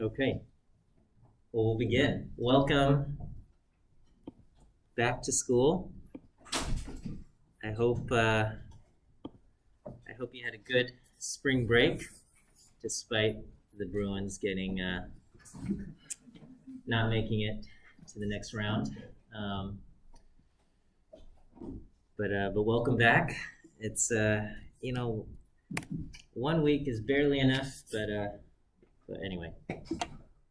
Okay, well, we'll begin. Welcome back to school. I hope you had a good spring break, despite the Bruins getting not making it to the next round. Um, but welcome back. It's 1 week is barely enough, but anyway,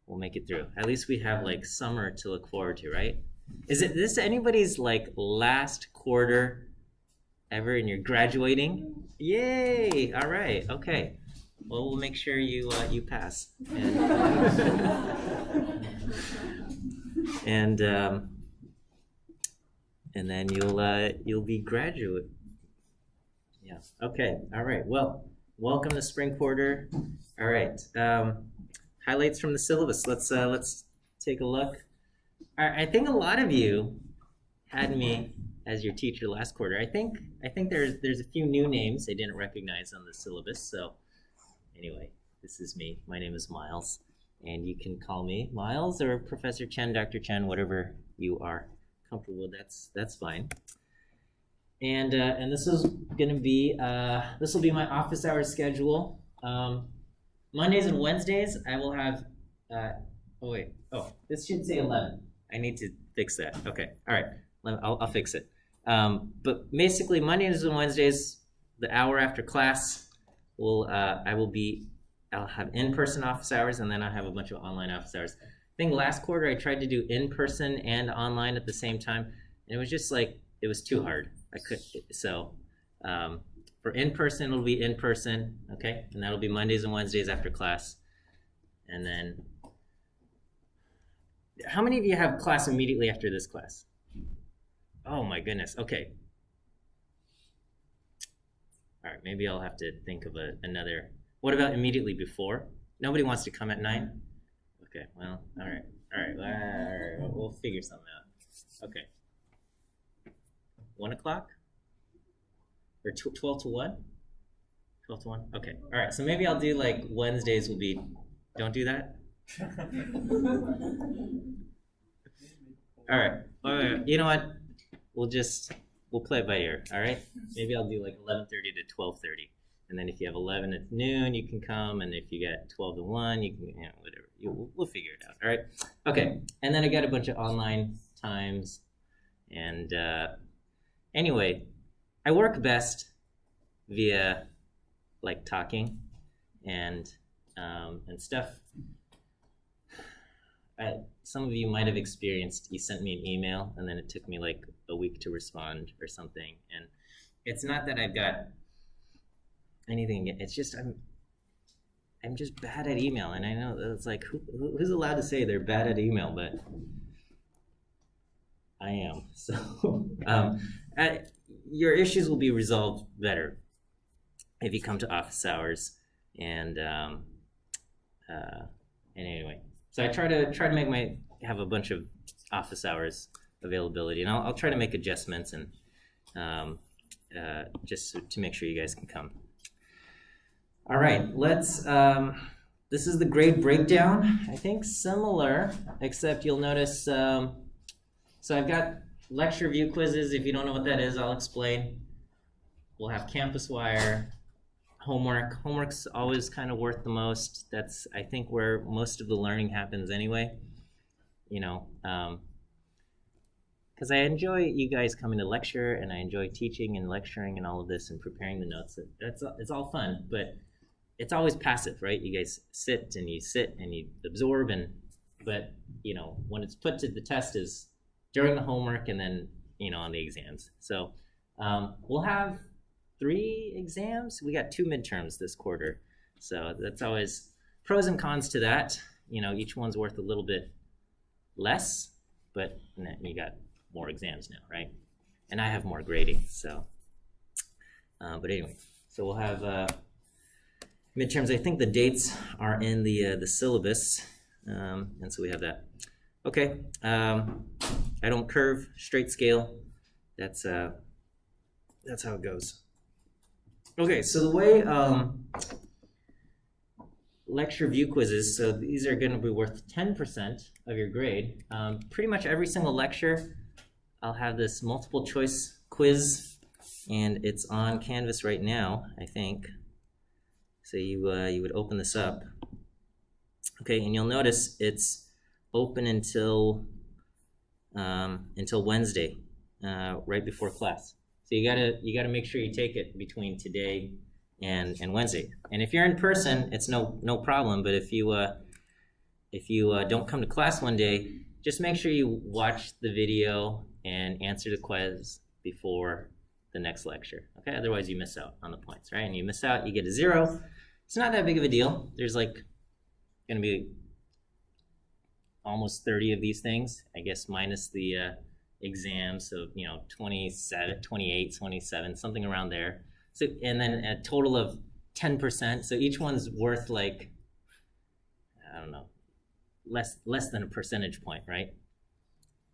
we'll make it through. At least we have like summer to look forward to, right? Is it this anybody's like last quarter ever and you're graduating? Yay! All right. Okay. Well, we'll make sure you pass. And and then you'll be graduate. Yeah. Okay. All right. Well, welcome to spring quarter. All right. Highlights from the syllabus. Let's take a look. All right, I think a lot of you had me as your teacher last quarter. I think there's a few new names I didn't recognize on the syllabus. So anyway, this is me. My name is Miles, and you can call me Miles or Professor Chen, Dr. Chen, whatever you are comfortable with. That's fine. And this is gonna be this will be my office hours schedule. Mondays and Wednesdays I will have. This should say 11. I need to fix that. Okay, all right, I'll fix it. But basically, Mondays and Wednesdays, the hour after class, I'll have in-person office hours, and then I'll have a bunch of online office hours. I think last quarter I tried to do in-person and online at the same time, and it was just like it was too hard. For in-person, it'll be in-person, okay, and that'll be Mondays and Wednesdays after class, and then. How many of you have class immediately after this class? Oh my goodness. Okay. All right. Maybe I'll have to think of another. What about immediately before? Nobody wants to come at 9? Okay. Well, all right. All right. We'll figure something out. Okay. 1 o'clock? Or 12 to 1? 12 to 1? Okay. All right. So maybe I'll do like Wednesdays will be. Don't do that? All right. You know what? We'll play it by ear. All right. Maybe I'll do like 11:30 to 12:30, and then if you have 11 at noon, you can come, and if you get 12 to 1, you can whatever. We'll figure it out. All right. Okay. And then I got a bunch of online times, and anyway, I work best via like talking and stuff. Some of you might have experienced, you sent me an email and then it took me like a week to respond or something. And it's not that I've got anything, it's just I'm just bad at email. And I know it's like, who's allowed to say they're bad at email, but I am. So your issues will be resolved better if you come to office hours. And anyway. So I try to have a bunch of office hours availability, and I'll try to make adjustments and just to make sure you guys can come. All right, this is the grade breakdown. I think similar, except you'll notice. So I've got lecture view quizzes. If you don't know what that is, I'll explain. We'll have campus wire. Homework's always kind of worth the most. That's, I think, where most of the learning happens anyway. Because I enjoy you guys coming to lecture, and I enjoy teaching and lecturing and all of this and preparing the notes. It's all fun, but it's always passive, right? You guys sit and you absorb, but when it's put to the test is during the homework and then on the exams. So we'll have 3 exams. We got 2 midterms this quarter, so that's always pros and cons to that. Each one's worth a little bit less, but you got more exams now, right? And I have more grading. So but anyway, so we'll have midterms. I think the dates are in the syllabus, and so we have that. Okay. I don't curve, straight scale. That's how it goes. Okay, so the way lecture view quizzes, so these are going to be worth 10% of your grade. Pretty much every single lecture, I'll have this multiple choice quiz, and it's on Canvas right now, I think. So you would open this up. Okay, and you'll notice it's open until Wednesday, right before class. So you gotta make sure you take it between today and Wednesday. And if you're in person, it's no problem. But if you don't come to class one day, just make sure you watch the video and answer the quiz before the next lecture. Okay, otherwise you miss out on the points, right? And you miss out, you get a 0. It's not that big of a deal. There's like gonna be almost 30 of these things, I guess, minus the exam, so 27, 28, 27, something around there. So, and then a total of 10%. So each one's worth like, I don't know, less than a percentage point, right?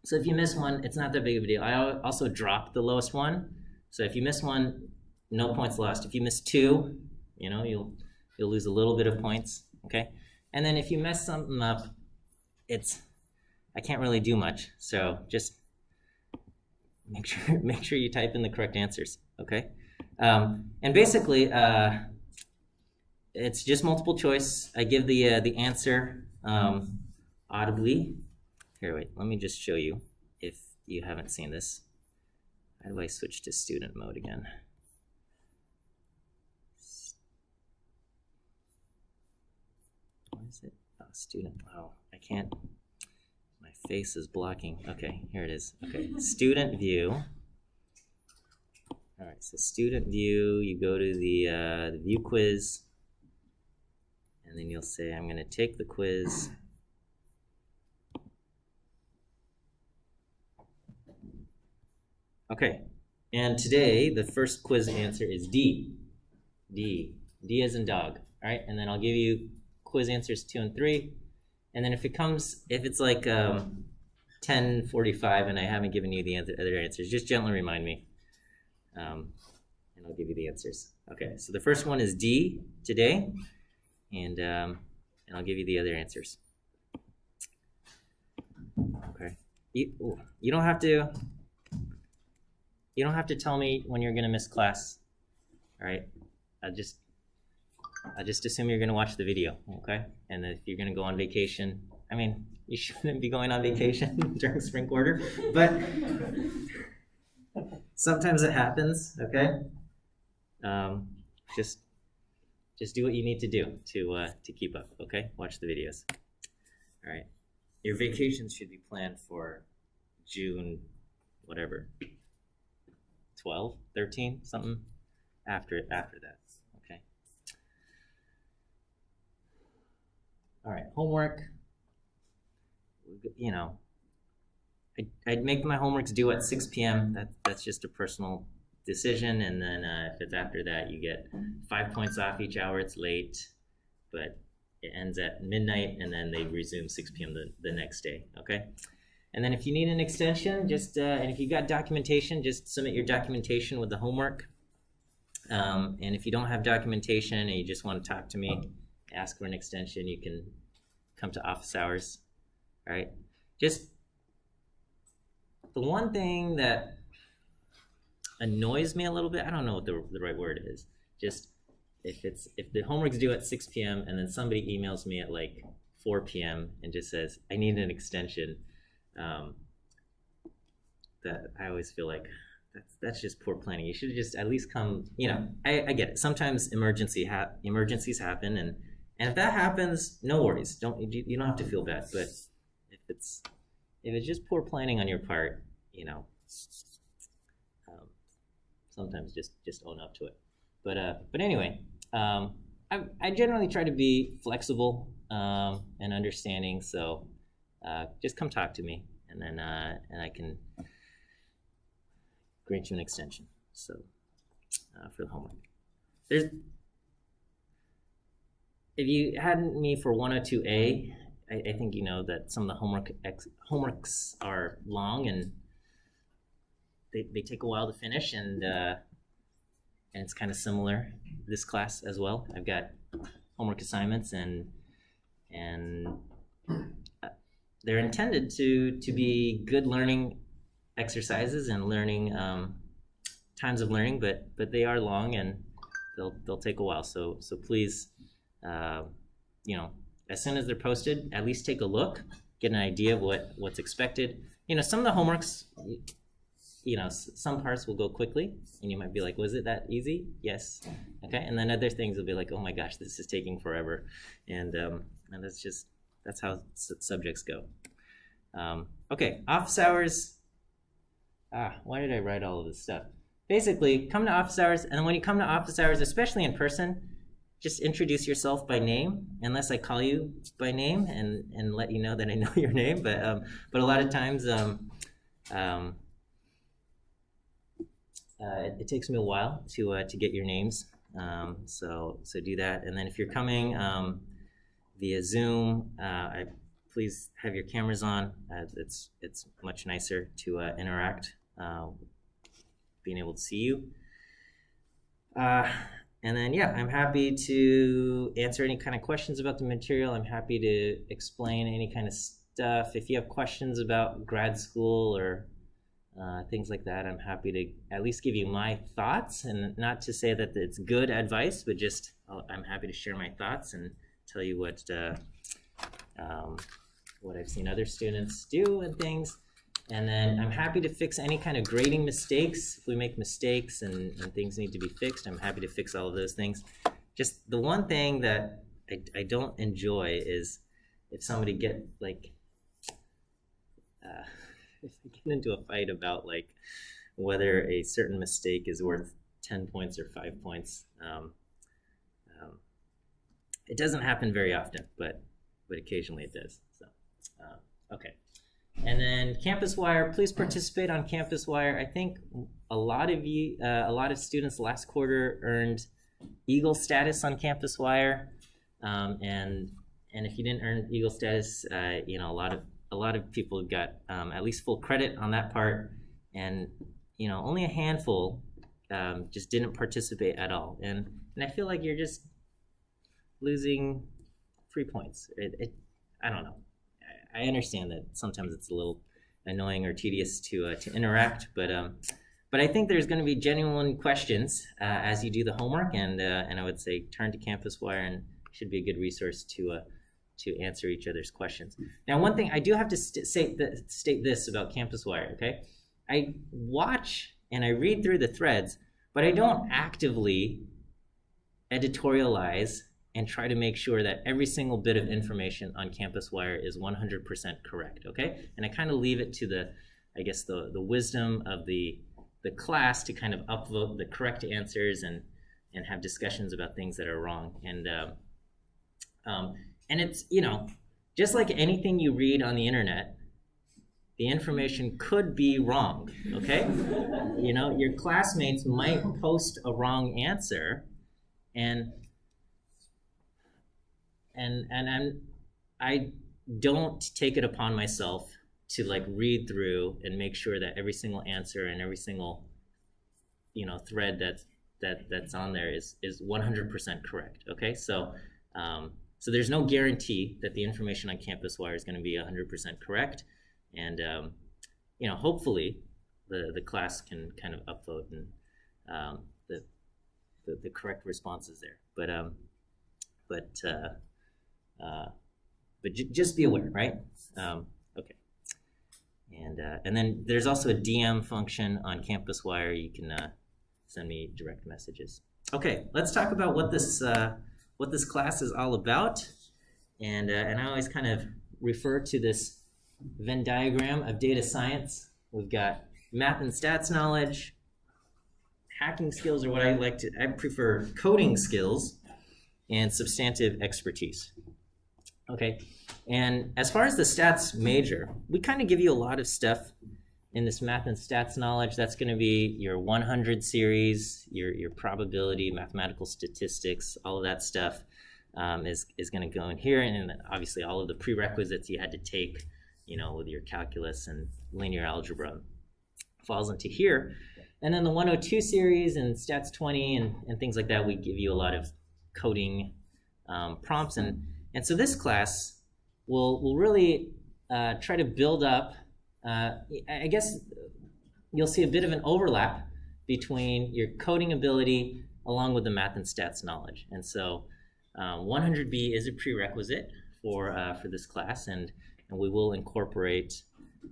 So if you miss one, it's not that big of a deal. I also dropped the lowest one. So if you miss one, no points lost. If you miss 2, you'll lose a little bit of points, okay? And then if you mess something up, I can't really do much. So just make sure you type in the correct answers, okay? And basically, it's just multiple choice. I give the answer audibly. Here, wait, let me just show you if you haven't seen this. How do I switch to student mode again? What is it? Oh, student, wow, I can't. My face is blocking. Okay, here it is. Okay, student view. All right, so student view, you go to the view quiz, and then you'll say, I'm gonna take the quiz. Okay, and today the first quiz answer is D. D as in dog. All right, and then I'll give you quiz answers 2 and 3. And then if it's like 10:45 and I haven't given you the other answers, just gently remind me, and I'll give you the answers. Okay, so the first one is D today, and I'll give you the other answers. Okay, you don't have to tell me when you're gonna miss class. All right, I just assume you're gonna watch the video, okay? And if you're gonna go on vacation, I mean, you shouldn't be going on vacation during spring quarter, but sometimes it happens, okay? Just do what you need to do to keep up, okay? Watch the videos. All right, your vacations should be planned for June, whatever, 12, 13, something after that. All right, homework. I'd make my homeworks due at 6 p.m. That's just a personal decision, and then if it's after that, you get 5 points off each hour. It's late, but it ends at midnight, and then they resume 6 p.m. the next day. Okay, and then if you need an extension, and if you got documentation, just submit your documentation with the homework. And if you don't have documentation and you just want to talk to me, ask for an extension, you can come to office hours. All right, just the one thing that annoys me a little bit, I don't know what the right word is, just if the homework's due at 6 p.m. and then somebody emails me at like 4 p.m. and just says I need an extension, that I always feel like that's just poor planning. You should just at least come. I get it, sometimes emergencies happen, and if that happens, no worries. You don't have to feel bad. But if it's just poor planning on your part, sometimes just own up to it. But anyway, I generally try to be flexible and understanding. So just come talk to me, and then and I can grant you an extension. So for the homework, if you had me for 102A, I think you know that some of the homeworks are long and they take a while to finish, and it's kind of similar this class as well. I've got homework assignments, and and they're intended to be good learning exercises and learning times of learning, but they are long and they'll take a while. So please, you know, as soon as they're posted, at least take a look, get an idea of what's expected. You know, some of the homeworks, you know, some parts will go quickly, and you might be like, was it that easy? Yes. Okay. And then other things will be like, oh my gosh, this is taking forever, and that's how subjects go. Okay, office hours. Why did I write all of this stuff? Basically, come to office hours, and when you come to office hours, especially in person, just introduce yourself by name, unless I call you by name and let you know that I know your name. But a lot of times, it takes me a while to get your names. So do that, and then if you're coming via Zoom, please have your cameras on. It's much nicer to interact, being able to see you. And then, yeah, I'm happy to answer any kind of questions about the material. I'm happy to explain any kind of stuff. If you have questions about grad school or things like that, I'm happy to at least give you my thoughts, and not to say that it's good advice, but just I'm happy to share my thoughts and tell you what I've seen other students do and things. And then I'm happy to fix any kind of grading mistakes. If we make mistakes and things need to be fixed, I'm happy to fix all of those things. Just the one thing that I don't enjoy is if somebody get like, if I get into a fight about like whether a certain mistake is worth 10 points or 5 points. It doesn't happen very often, but occasionally it does. So, okay. And then Campus Wire, please participate on Campus Wire. I think a lot of students last quarter earned Eagle status on Campus Wire, and if you didn't earn Eagle status, you know, a lot of people got at least full credit on that part, and you know, only a handful just didn't participate at all, and I feel like you're just losing 3 points. I don't know. I understand that sometimes it's a little annoying or tedious to interact, but I think there's going to be genuine questions as you do the homework, and I would say turn to Campus Wire, and it should be a good resource to answer each other's questions. Now, one thing I do have to state this about Campus Wire, okay? I watch and I read through the threads, but I don't actively editorialize and try to make sure that every single bit of information on Campus Wire is 100% correct, okay? And I kind of leave it to the wisdom of the class to kind of upvote the correct answers and have discussions about things that are wrong. And it's, you know, just like anything you read on the internet, the information could be wrong, okay? You know, your classmates might post a wrong answer, and I don't take it upon myself to like read through and make sure that every single answer and every single, you know, thread that's on there is 100% correct. Okay, so there's no guarantee that the information on Campus Wire is going to be 100% correct, and you know, hopefully the class can kind of upvote and the correct responses there. But just be aware, right? Okay. And then there's also a DM function on Campus Wire. You can send me direct messages. Okay, let's talk about what this class is all about. And I always kind of refer to this Venn diagram of data science. We've got math and stats knowledge, hacking skills, or what I prefer coding skills, and substantive expertise. Okay, and as far as the stats major, we kind of give you a lot of stuff in this math and stats knowledge. That's going to be your 100 series, your probability, mathematical statistics, all of that stuff is going to go in here, and then obviously all of the prerequisites you had to take, you know, with your calculus and linear algebra falls into here. And then the 102 series and stats 20 and things like that, we give you a lot of coding prompts, and And so this class will really try to build up, I guess you'll see a bit of an overlap between your coding ability along with the math and stats knowledge. And so 100B is a prerequisite for this class, and we will incorporate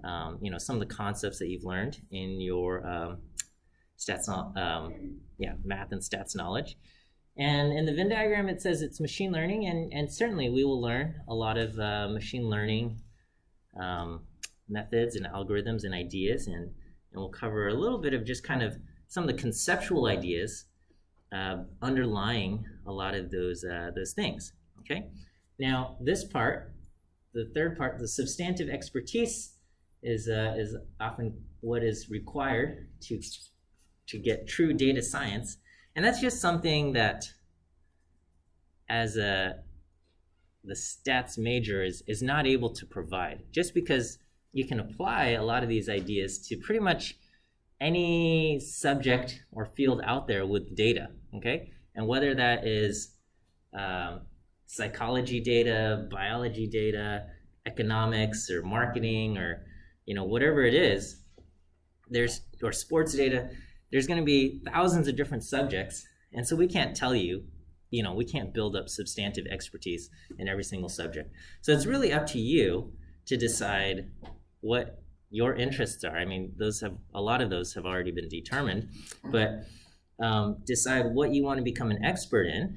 some of the concepts that you've learned in your math and stats knowledge. And in the Venn diagram, it says it's machine learning, and certainly we will learn a lot of machine learning methods and algorithms and ideas, and we'll cover a little bit of just kind of some of the conceptual ideas underlying a lot of those things. Okay. Now this part, the third part, the substantive expertise, is often what is required to get true data science, and that's just something that, as the stats major, is not able to provide. Just because you can apply a lot of these ideas to pretty much any subject or field out there with data, okay? And whether that is psychology data, biology data, economics, or marketing, or whatever it is, or sports data, there's going to be thousands of different subjects, and so we can't tell you, we can't build up substantive expertise in every single subject. So it's really up to you to decide what your interests are. I mean, a lot of those have already been determined, but decide what you want to become an expert in.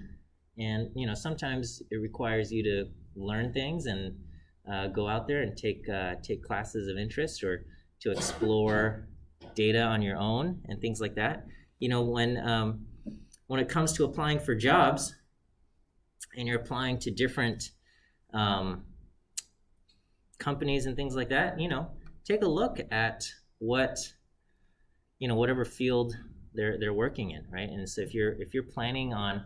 And sometimes it requires you to learn things and go out there and take classes of interest, or to explore data on your own and things like that. When it comes to applying for jobs, and you're applying to different companies and things like that, take a look at whatever field they're working in, right? And so if you're planning on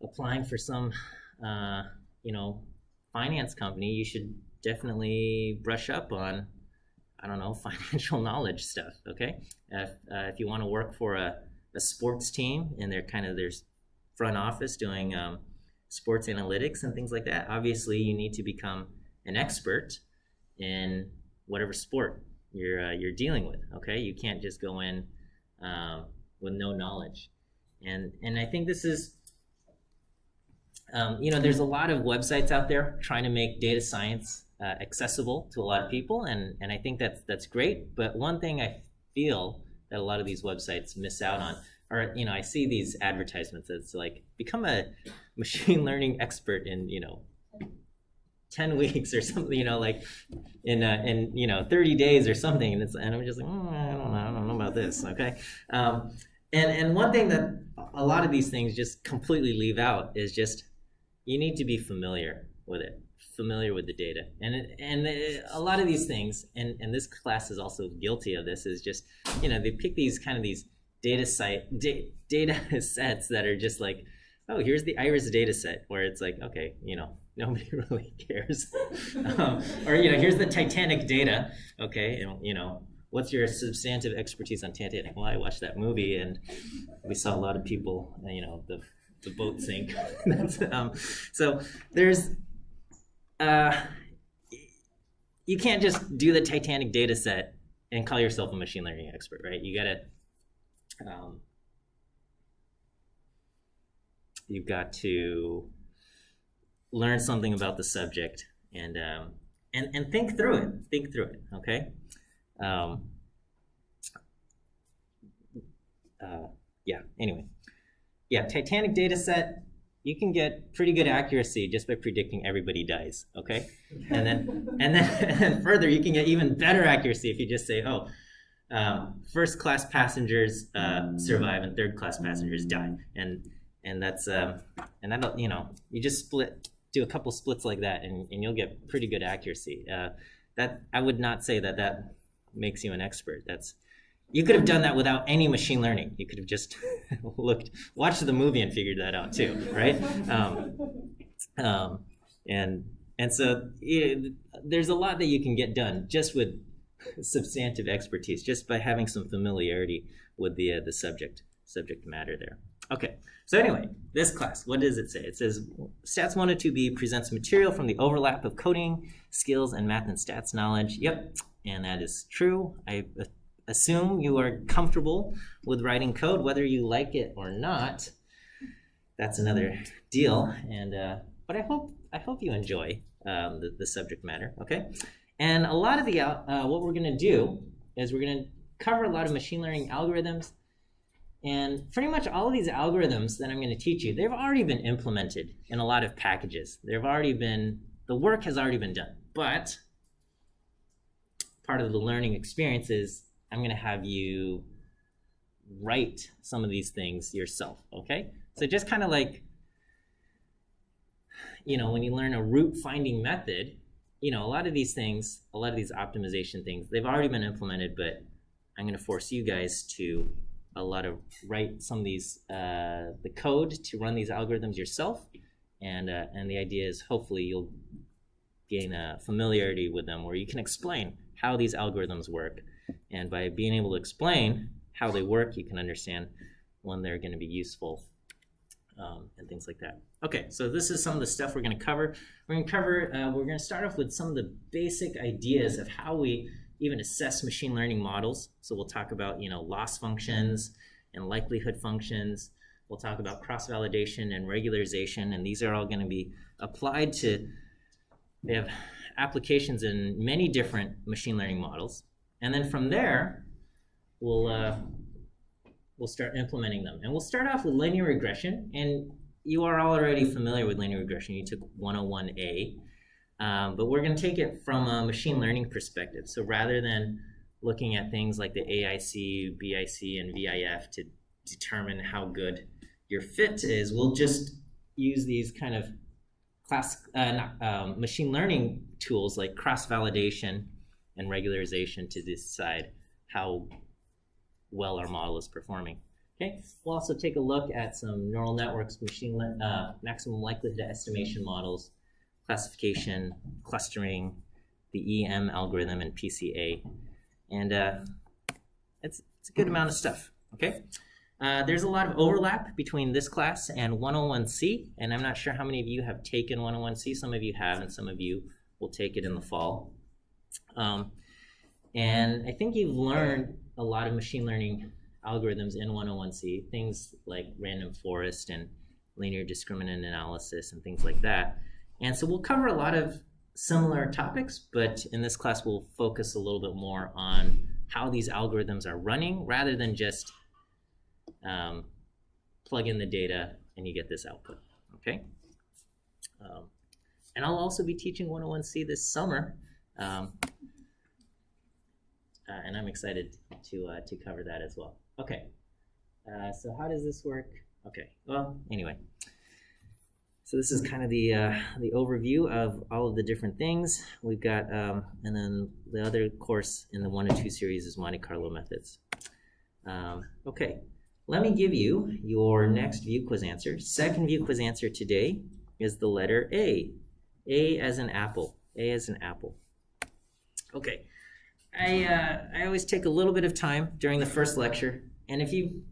applying for some finance company, you should definitely brush up on, financial knowledge stuff. Okay, if you want to work for a sports team and they're their front office doing sports analytics and things like that, obviously you need to become an expert in whatever sport you're dealing with. Okay, you can't just go in with no knowledge. And I think this is there's a lot of websites out there trying to make data science accessible to a lot of people, and I think that's great. But one thing I feel that a lot of these websites miss out on, or I see these advertisements that's like, become a machine learning expert in 10 weeks or something, like in 30 days or something, and I'm just like, I don't know about this. Okay. And one thing that a lot of these things just completely leave out is just, you need to be familiar with it, familiar with the data. And a lot of these things, and this class is also guilty of this, is just, they pick these data sets that are just like, oh, here's the IRIS data set, where it's like, okay, nobody really cares. Or, here's the Titanic data, okay, what's your substantive expertise on Titanic? Well, I watched that movie and we saw a lot of people, the boat sink. So there's, you can't just do the Titanic data set and call yourself a machine learning expert, right? You you've got to learn something about the subject and think through it. Okay. Anyway, Titanic data set, you can get pretty good accuracy just by predicting everybody dies. Okay. And then further, you can get even better accuracy if you just say, first class passengers survive and third class passengers die. And that's you just do a couple splits like that, and you'll get pretty good accuracy. That I would not say that makes you an expert. You could have done that without any machine learning. You could have just watched the movie and figured that out too, right? And so there's a lot that you can get done just with substantive expertise, just by having some familiarity with the subject matter there. Okay, so anyway, this class, what does it say? It says Stats 102B presents material from the overlap of coding, skills, and math and stats knowledge. Yep, and that is true. I assume you are comfortable with writing code, whether you like it or not. That's another deal. And but I hope you enjoy the subject matter. Okay, and a lot of the what we're going to do is we're going to cover a lot of machine learning algorithms. And pretty much all of these algorithms that I'm going to teach you, they've already been implemented in a lot of packages. The work has already been done. But part of the learning experience is I'm going to have you write some of these things yourself, okay? So just kind of like, when you learn a root finding method, a lot of these things, a lot of these optimization things, they've already been implemented, but I'm going to force you guys to write some of these, the code to run these algorithms yourself. And the idea is hopefully you'll gain a familiarity with them where you can explain how these algorithms work. And by being able to explain how they work, you can understand when they're going to be useful and things like that. Okay, so this is some of the stuff we're going to cover. We're going to start off with some of the basic ideas of how we even assess machine learning models. So we'll talk about, loss functions and likelihood functions. We'll talk about cross-validation and regularization, and these are all going to be applied to, they have applications in many different machine learning models. And then from there, we'll start implementing them. And we'll start off with linear regression, and you are already familiar with linear regression. You took 101A. But we're going to take it from a machine learning perspective. So rather than looking at things like the AIC, BIC, and VIF to determine how good your fit is, we'll just use these kind of machine learning tools like cross-validation and regularization to decide how well our model is performing. Okay, we'll also take a look at some neural networks, maximum likelihood estimation models, classification, clustering, the EM algorithm, and PCA. And it's a good amount of stuff, okay? There's a lot of overlap between this class and 101C, and I'm not sure how many of you have taken 101C. Some of you have, and some of you will take it in the fall. And I think you've learned a lot of machine learning algorithms in 101C, things like random forest and linear discriminant analysis and things like that. And so we'll cover a lot of similar topics, but in this class we'll focus a little bit more on how these algorithms are running rather than just plug in the data and you get this output, okay? And I'll also be teaching 101C this summer, and I'm excited to cover that as well. Okay, so how does this work? Okay, well, anyway. So this is kind of the overview of all of the different things we've got, and then the other course in the 1 and 2 series is Monte Carlo methods. Okay, let me give you your next view quiz answer. Second view quiz answer today is the letter A. A as in apple. A as in apple. Okay, I always take a little bit of time during the first lecture, and if you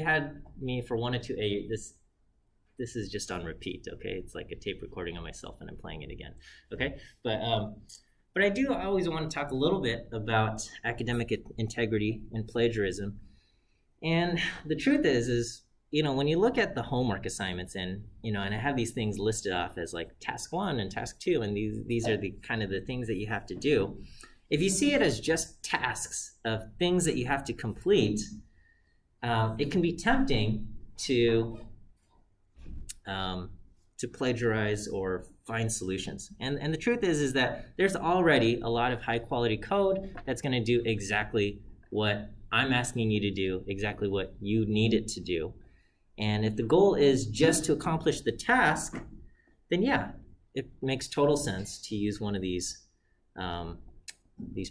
had me for 1 or 2A, this is just on repeat, okay? It's like a tape recording of myself and I'm playing it again, okay? But I do always want to talk a little bit about academic integrity and plagiarism. And the truth is, when you look at the homework assignments and I have these things listed off as like task 1 and task 2, and these are the kind of the things that you have to do. If you see it as just tasks of things that you have to complete, it can be tempting to plagiarize or find solutions. And the truth is that there's already a lot of high quality code that's going to do exactly what I'm asking you to do, exactly what you need it to do. And if the goal is just to accomplish the task, then yeah, it makes total sense to use one of these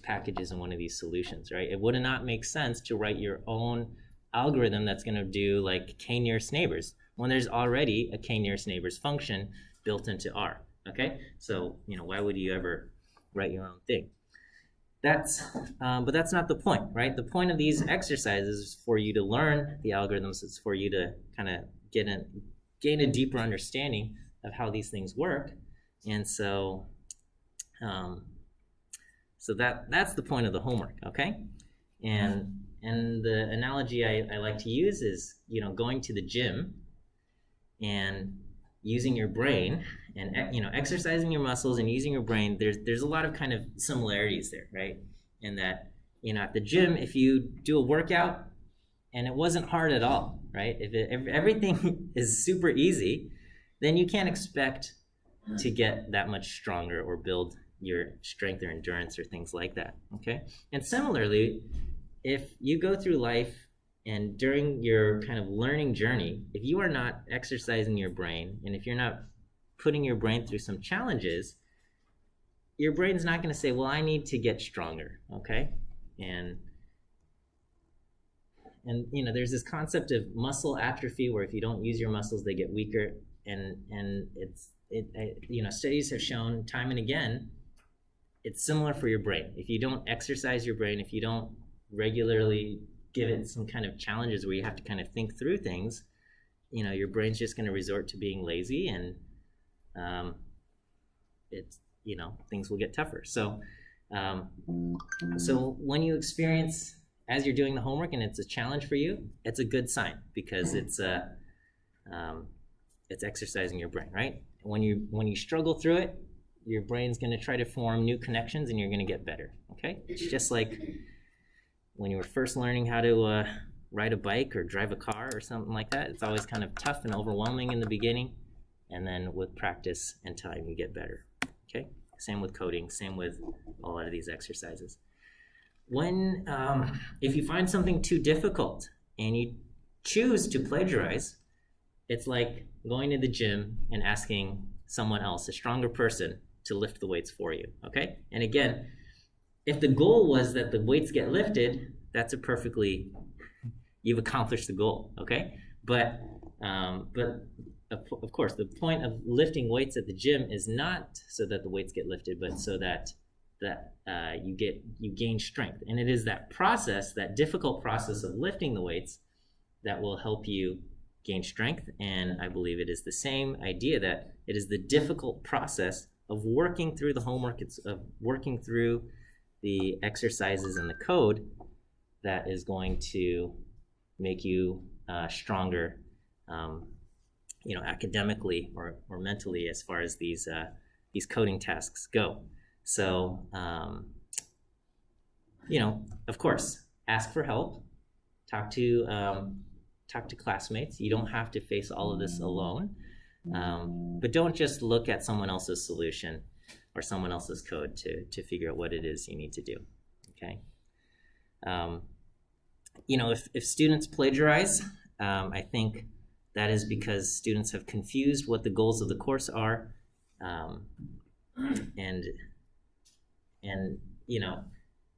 packages and one of these solutions, right? It would not make sense to write your own algorithm that's going to do like k nearest neighbors when there's already a k nearest neighbors function built into R, okay? So, why would you ever write your own thing? that's but that's not the point, right? The point of these exercises is for you to learn the algorithms. It's for you to kind of gain a deeper understanding of how these things work. And so um, that's the point of the homework, okay? And the analogy I like to use is, going to the gym and using your brain and exercising your muscles and using your brain. There's a lot of kind of similarities there, right? In that, at the gym, if you do a workout and it wasn't hard at all, right? If everything is super easy, then you can't expect to get that much stronger or build your strength or endurance or things like that, okay? And similarly, if you go through life and during your kind of learning journey, if you are not exercising your brain and if you're not putting your brain through some challenges, your brain's not going to say, well, I need to get stronger, okay? And there's this concept of muscle atrophy where if you don't use your muscles, they get weaker. And studies have shown time and again, it's similar for your brain. If you don't exercise your brain, if you don't regularly give it some kind of challenges where you have to kind of think through things, your brain's just going to resort to being lazy, and things will get tougher. So when you experience, as you're doing the homework and it's a challenge for you, it's a good sign, because it's exercising your brain, right? When you struggle through it, your brain's going to try to form new connections and you're going to get better, okay? It's just like when you were first learning how to ride a bike or drive a car or something like that. It's always kind of tough and overwhelming in the beginning, and then with practice and time you get better, okay? Same with coding, same with a lot of these exercises. When if you find something too difficult and you choose to plagiarize, it's like going to the gym and asking someone else, a stronger person, to lift the weights for you, okay? And again, if the goal was that the weights get lifted, you've accomplished the goal, okay? But of course, the point of lifting weights at the gym is not so that the weights get lifted, but so that you gain strength. And it is that process, that difficult process of lifting the weights, that will help you gain strength. And I believe it is the same idea, that it is the difficult process of working through the homework, it's of working through the exercises and the code, that is going to make you stronger, academically or mentally, as far as these coding tasks go. So, of course, ask for help, talk to classmates. You don't have to face all of this alone, but don't just look at someone else's solution or someone else's code to figure out what it is you need to do, okay? If students plagiarize, I think that is because students have confused what the goals of the course are, and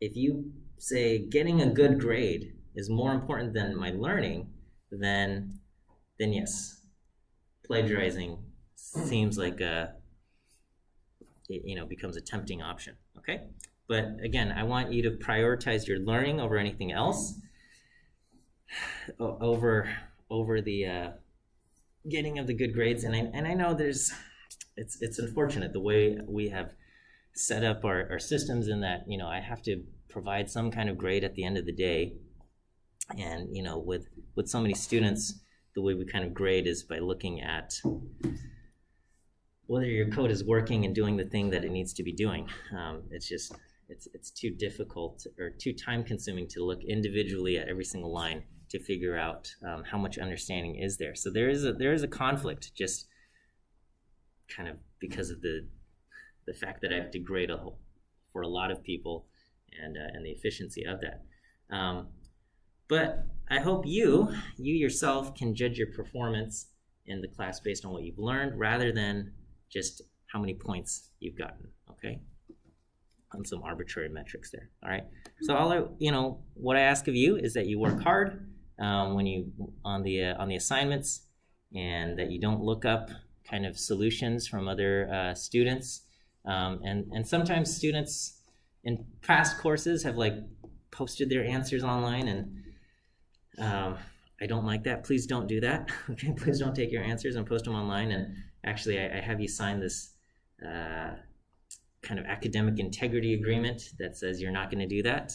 if you say getting a good grade is more important than my learning, then yes, plagiarizing seems like becomes a tempting option, okay? But again, I want you to prioritize your learning over anything else, over the getting of the good grades. And I know it's unfortunate the way we have set up our systems, in that I have to provide some kind of grade at the end of the day. And with so many students, the way we kind of grade is by looking at whether your code is working and doing the thing that it needs to be doing. It's too difficult or too time consuming to look individually at every single line to figure out how much understanding is there. So there is a conflict, just kind of because of the fact that I have to grade for a lot of people, and the efficiency of that. But I hope you yourself can judge your performance in the class based on what you've learned, rather than just how many points you've gotten, okay? On some arbitrary metrics there, all right? So what I ask of you is that you work hard when you on the assignments, and that you don't look up kind of solutions from other students. And sometimes students, in past courses have like posted their answers online, and I don't like that. Please don't do that. Okay, please don't take your answers and post them online. And actually, I have you sign this kind of academic integrity agreement that says you're not going to do that.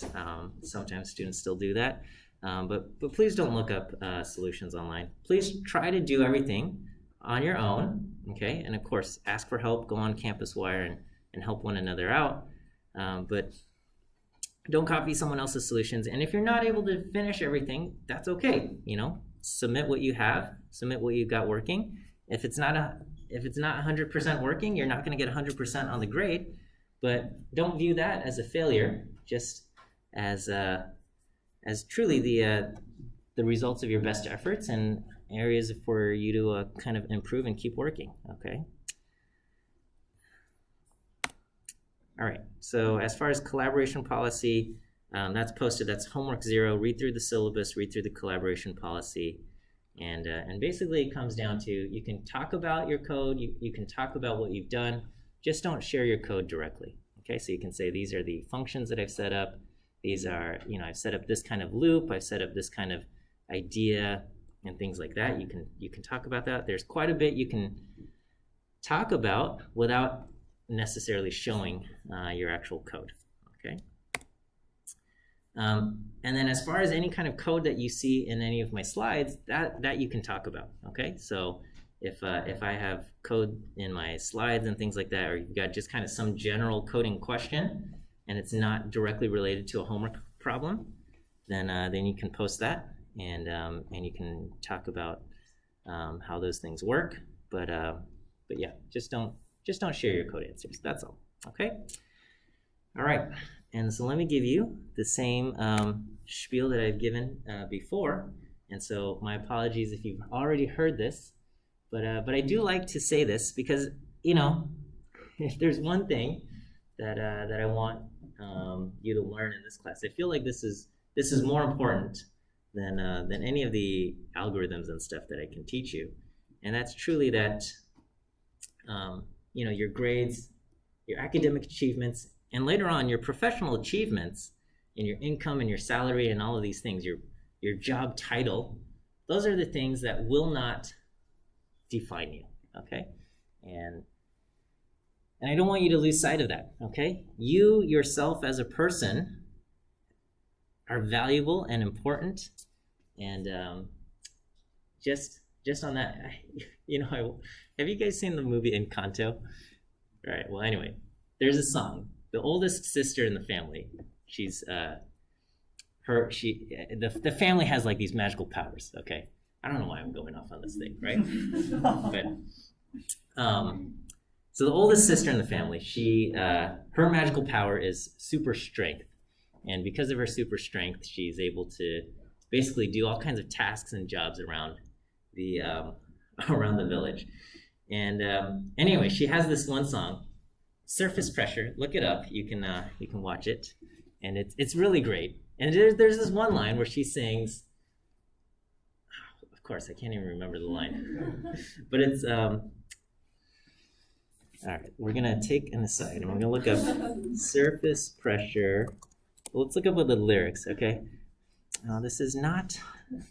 Sometimes students still do that, but please don't look up solutions online. Please try to do everything on your own. Okay, and of course, ask for help. Go on Campus Wire and help one another out. But don't copy someone else's solutions. And if you're not able to finish everything, that's okay. Submit what you have, submit what you've got working. If it's not 100% working, you're not going to get 100% on the grade. But don't view that as a failure, just as truly the results of your best efforts and areas for you to kind of improve and keep working. Okay. All right, so as far as collaboration policy, that's posted, that's homework 0, read through the syllabus, read through the collaboration policy, and basically it comes down to, you can talk about your code, you can talk about what you've done, just don't share your code directly, okay? So you can say, these are the functions that I've set up, these are, I've set up this kind of loop, I've set up this kind of idea, and things like that. You can talk about that. There's quite a bit you can talk about without necessarily showing your actual code, okay? And then as far as any kind of code that you see in any of my slides, that you can talk about, okay? So if I have code in my slides and things like that, or you've got just kind of some general coding question and it's not directly related to a homework problem, then you can post that and you can talk about how those things work. But yeah, just don't share your code answers. That's all. Okay. All right. And so let me give you the same spiel that I've given before. And so my apologies if you've already heard this, but I do like to say this because if there's one thing that I want you to learn in this class, I feel like this is more important than any of the algorithms and stuff that I can teach you, and that's truly that. Your grades, your academic achievements, and later on your professional achievements and your income and your salary and all of these things, your job title, those are the things that will not define you, okay? And I don't want you to lose sight of that, okay? You yourself as a person are valuable and important, and just on that, have you guys seen the movie Encanto? All right, well, anyway, there's a song. The oldest sister in the family, she's, the family has like these magical powers, okay? I don't know why I'm going off on this thing, right? But, so the oldest sister in the family, her magical power is super strength. And because of her super strength, she's able to basically do all kinds of tasks and jobs around the village. And anyway, she has this one song, Surface Pressure. Look it up. You can watch it, and it's really great. And there's this one line where she sings. Of course, I can't even remember the line, but it's all right. We're gonna take an aside, and we're gonna look up surface pressure. Well, let's look up what the lyrics. Okay. This is not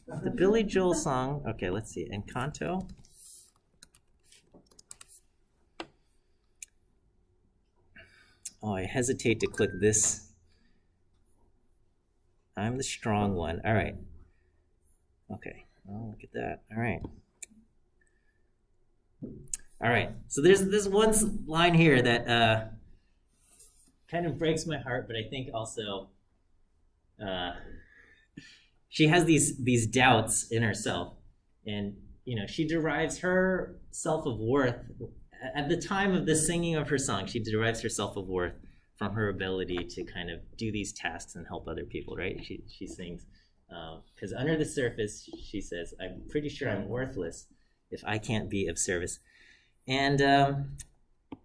the Billy Joel song. Okay, let's see. Encanto. Oh, I hesitate to click this. I'm the strong one. All right. Okay. Oh, look at that. All right. All right. So there's this one line here that kind of breaks my heart, but I think also she has these doubts in herself, and she derives her self of worth at the time of the singing of her song. She derives her self of worth from her ability to kind of do these tasks and help other people, right? She sings because under the surface, she says, "I'm pretty sure I'm worthless if I can't be of service," and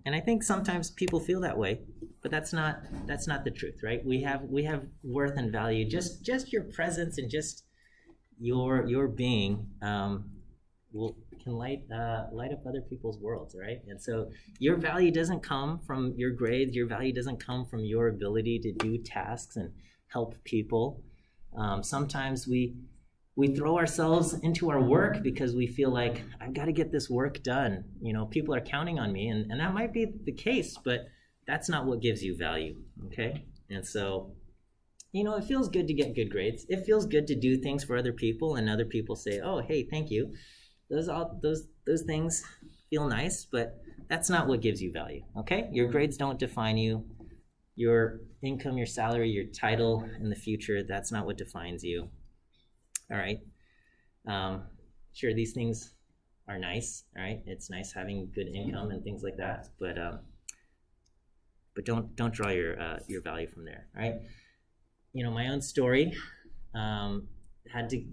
I think sometimes people feel that way, but that's not the truth, right? We have worth and value. Just your presence and just your being can light up other people's worlds, right? And so your value doesn't come from your grades. Your value doesn't come from your ability to do tasks and help people. Sometimes we throw ourselves into our work because we feel like I've got to get this work done. People are counting on me, and that might be the case, but that's not what gives you value. Okay, and so it feels good to get good grades. It feels good to do things for other people, and other people say, "Oh, hey, thank you." Those things feel nice, but that's not what gives you value. Okay, your grades don't define you. Your income, your salary, your title in the future, that's not what defines you. All right. Sure, these things are nice. All right, it's nice having good income and things like that, but don't draw your value from there. All right. My own story had to.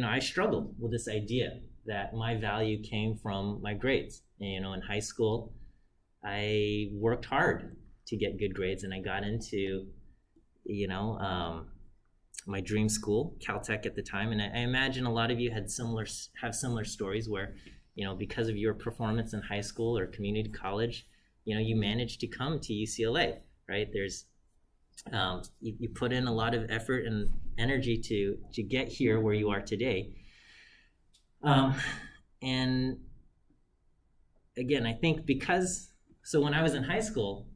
I struggled with this idea that my value came from my grades. In high school, I worked hard to get good grades, and I got into my dream school, Caltech at the time. And I imagine a lot of you have similar stories where, because of your performance in high school or community college, you managed to come to UCLA, right? There's, you put in a lot of effort and energy to get here where you are today. And again, I think so when I was in high school,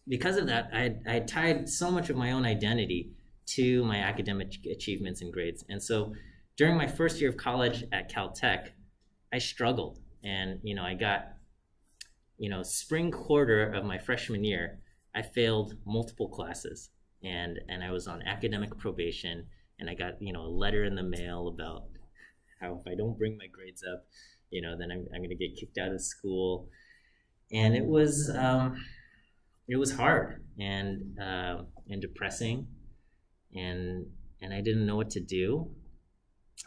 because of that, I tied so much of my own identity to my academic achievements and grades. And so during my first year of college at Caltech, I struggled. And, I got, spring quarter of my freshman year, I failed multiple classes. And I was on academic probation. And I got, a letter in the mail about how if I don't bring my grades up, then I'm going to get kicked out of school. And it was hard and depressing, and I didn't know what to do.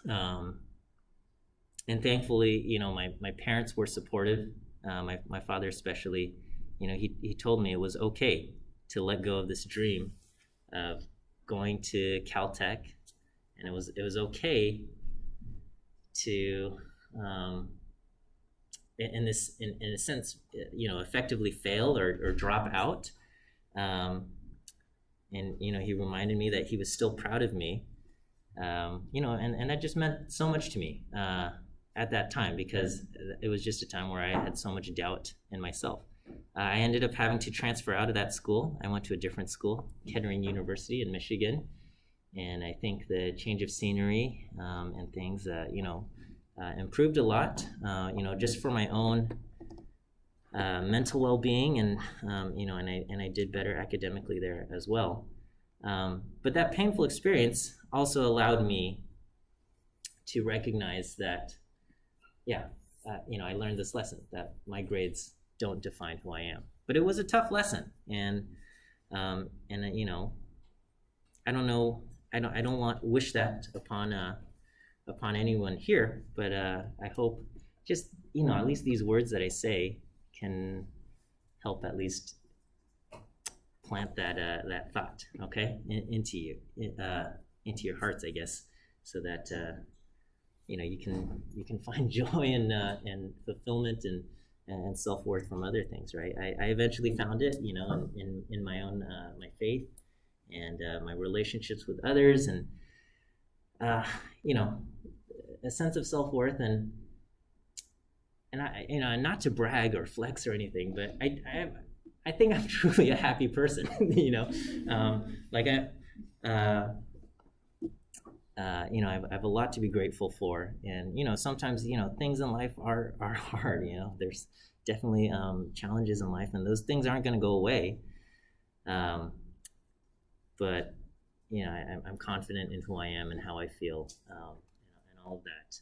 And thankfully, my parents were supportive. My father especially, he told me it was okay to let go of this dream of going to Caltech, and it was okay to in a sense, effectively fail or drop out. And he reminded me that he was still proud of me. And that just meant so much to me at that time, because it was just a time where I had so much doubt in myself. I ended up having to transfer out of that school. I went to a different school, Kettering University in Michigan. And I think the change of scenery and things, improved a lot, just for my own mental well-being, and I did better academically there as well. But that painful experience also allowed me to recognize that, I learned this lesson that my grades don't define who I am. But it was a tough lesson, and I don't know, I don't wish that upon anyone here, but I hope just at least these words that I say can help at least plant that thought, okay, into you, into your hearts, I guess, so that you can find joy and fulfillment and self-worth from other things, right? I eventually found it, in my own my faith and my relationships with others, and a sense of self-worth, and I, not to brag or flex or anything, but I think I'm truly a happy person. I have a lot to be grateful for, and sometimes things in life are hard. There's definitely challenges in life, and those things aren't going to go away. But I'm confident in who I am and how I feel, and all of that,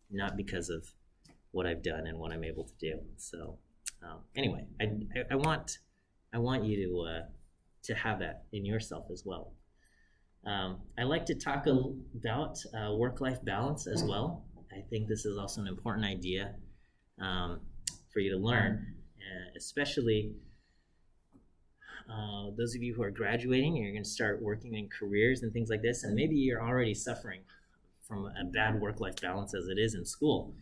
not because of what I've done and what I'm able to do. So anyway, I want you to have that in yourself as well. I like to talk about work-life balance as well. I think this is also an important idea for you to learn, especially those of you who are graduating. You're going to start working in careers and things like this, and maybe you're already suffering from a bad work-life balance as it is in school.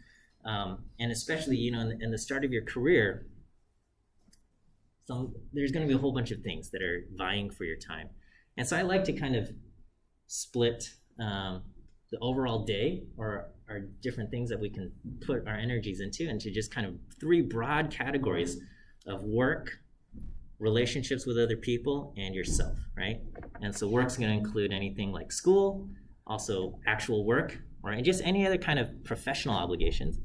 And especially, in the start of your career, there's going to be a whole bunch of things that are vying for your time. And so I like to kind of split the overall day or different things that we can put our energies into just kind of 3 broad categories of work, relationships with other people, and yourself, right? And so work's going to include anything like school, also actual work, right? And just any other kind of professional obligations.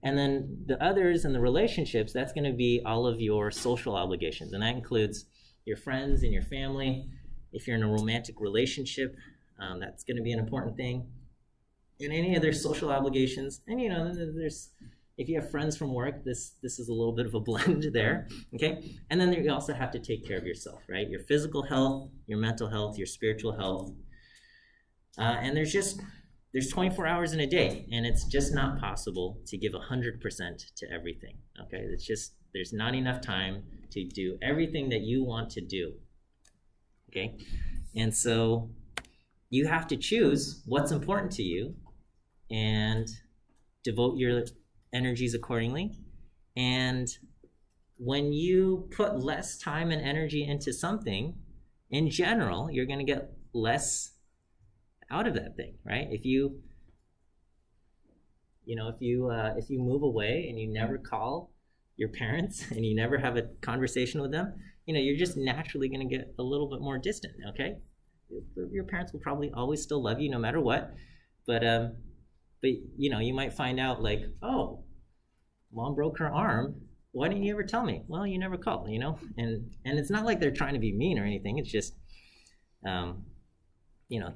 And then the others and the relationships, that's going to be all of your social obligations. And that includes your friends and your family. If you're in a romantic relationship, that's going to be an important thing. And any other social obligations. And if you have friends from work, this is a little bit of a blend there, okay? And then you also have to take care of yourself, right? Your physical health, your mental health, your spiritual health. And there's 24 hours in a day, and it's just not possible to give 100% to everything, okay? There's not enough time to do everything that you want to do, okay? And so you have to choose what's important to you and devote your energies accordingly. And when you put less time and energy into something, in general, you're going to get less out of that thing, right? If you move away and you never call your parents and you never have a conversation with them, you're just naturally going to get a little bit more distant, okay? Your parents will probably always still love you no matter what, but you might find out like, oh, mom broke her arm. Why didn't you ever tell me? Well, you never called, and it's not like they're trying to be mean or anything. It's just,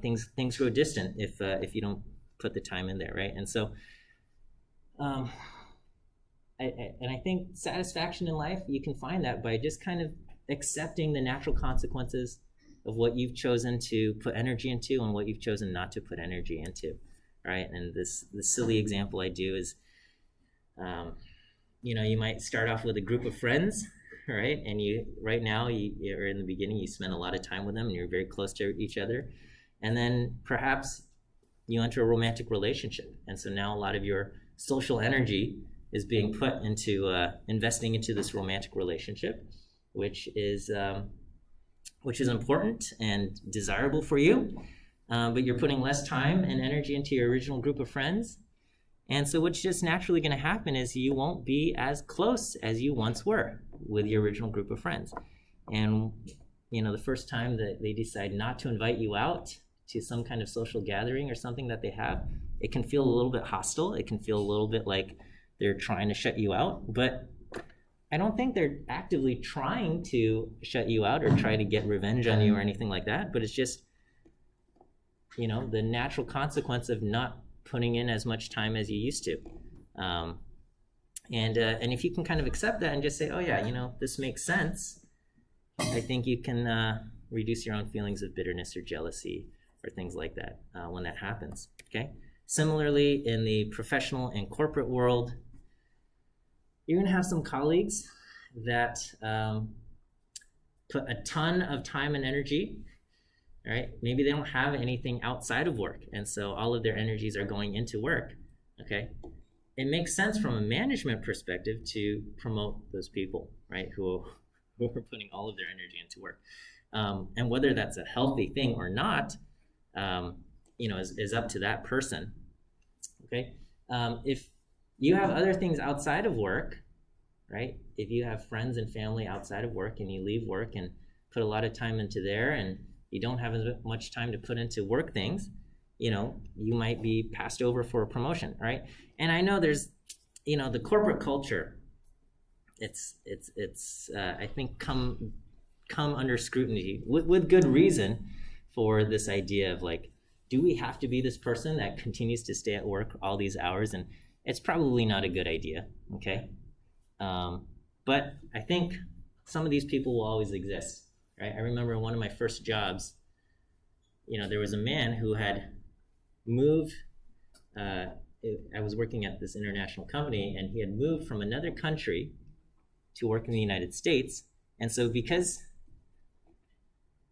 things grow distant if you don't put the time in there, right? And so, I think satisfaction in life, you can find that by just kind of accepting the natural consequences of what you've chosen to put energy into and what you've chosen not to put energy into, right? And the silly example I do is, you might start off with a group of friends, right? And right now, or in the beginning, you spend a lot of time with them and you're very close to each other. And then perhaps you enter a romantic relationship. And so now a lot of your social energy is being put into investing into this romantic relationship, which is important and desirable for you. But you're putting less time and energy into your original group of friends. And so what's just naturally going to happen is you won't be as close as you once were with your original group of friends. And, the first time that they decide not to invite you out to some kind of social gathering or something that they have, it can feel a little bit hostile. It can feel a little bit like they're trying to shut you out. But I don't think they're actively trying to shut you out or try to get revenge on you or anything like that. But it's just, the natural consequence of not putting in as much time as you used to. And if you can kind of accept that and just say, oh yeah, this makes sense, I think you can reduce your own feelings of bitterness or jealousy or things like that when that happens, okay? Similarly, in the professional and corporate world, you're gonna have some colleagues that put a ton of time and energy, right? Maybe they don't have anything outside of work, and so all of their energies are going into work, okay? It makes sense from a management perspective to promote those people, right, who are putting all of their energy into work. And whether that's a healthy thing or not, is up to that person, okay? If you have other things outside of work, right? If you have friends and family outside of work and you leave work and put a lot of time into there and you don't have as much time to put into work things, you might be passed over for a promotion, right? And I know there's, the corporate culture, it's I think come under scrutiny with good reason for this idea of like, do we have to be this person that continues to stay at work all these hours? And it's probably not a good idea, okay? But I think some of these people will always exist, right? I remember in one of my first jobs, there was a man who had moved, I was working at this international company, and he had moved from another country to work in the United States. And so because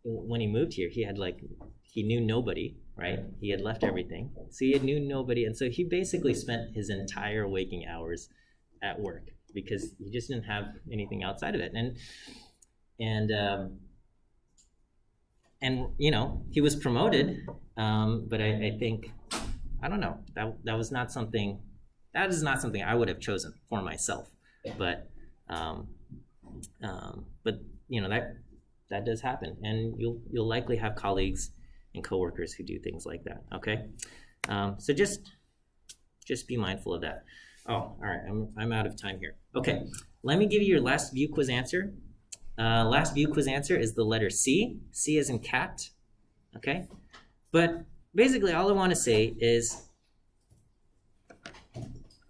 when he moved here, he knew nobody, right? He had left everything, so he knew nobody, and so he basically spent his entire waking hours at work because he just didn't have anything outside of it. And he was promoted, but I think, I don't know, that is not something I would have chosen for myself, but that does happen, and you'll likely have colleagues and coworkers who do things like that. Okay, so just be mindful of that. Oh, all right, I'm out of time here. Okay, let me give you your last view quiz answer. Last view quiz answer is the letter C. C as in cat. Okay, but basically all I want to say is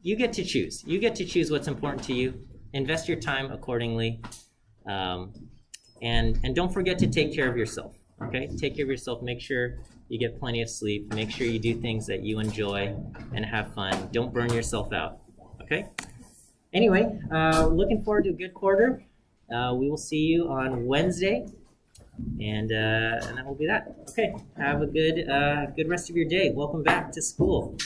you get to choose. You get to choose what's important to you. Invest your time accordingly, and don't forget to take care of yourself. Okay, take care of yourself. Make sure you get plenty of sleep. Make sure you do things that you enjoy and have fun. Don't burn yourself out. Okay. Anyway, looking forward to a good quarter. We will see you on Wednesday, and that will be that. Okay. Have a good rest of your day. Welcome back to school.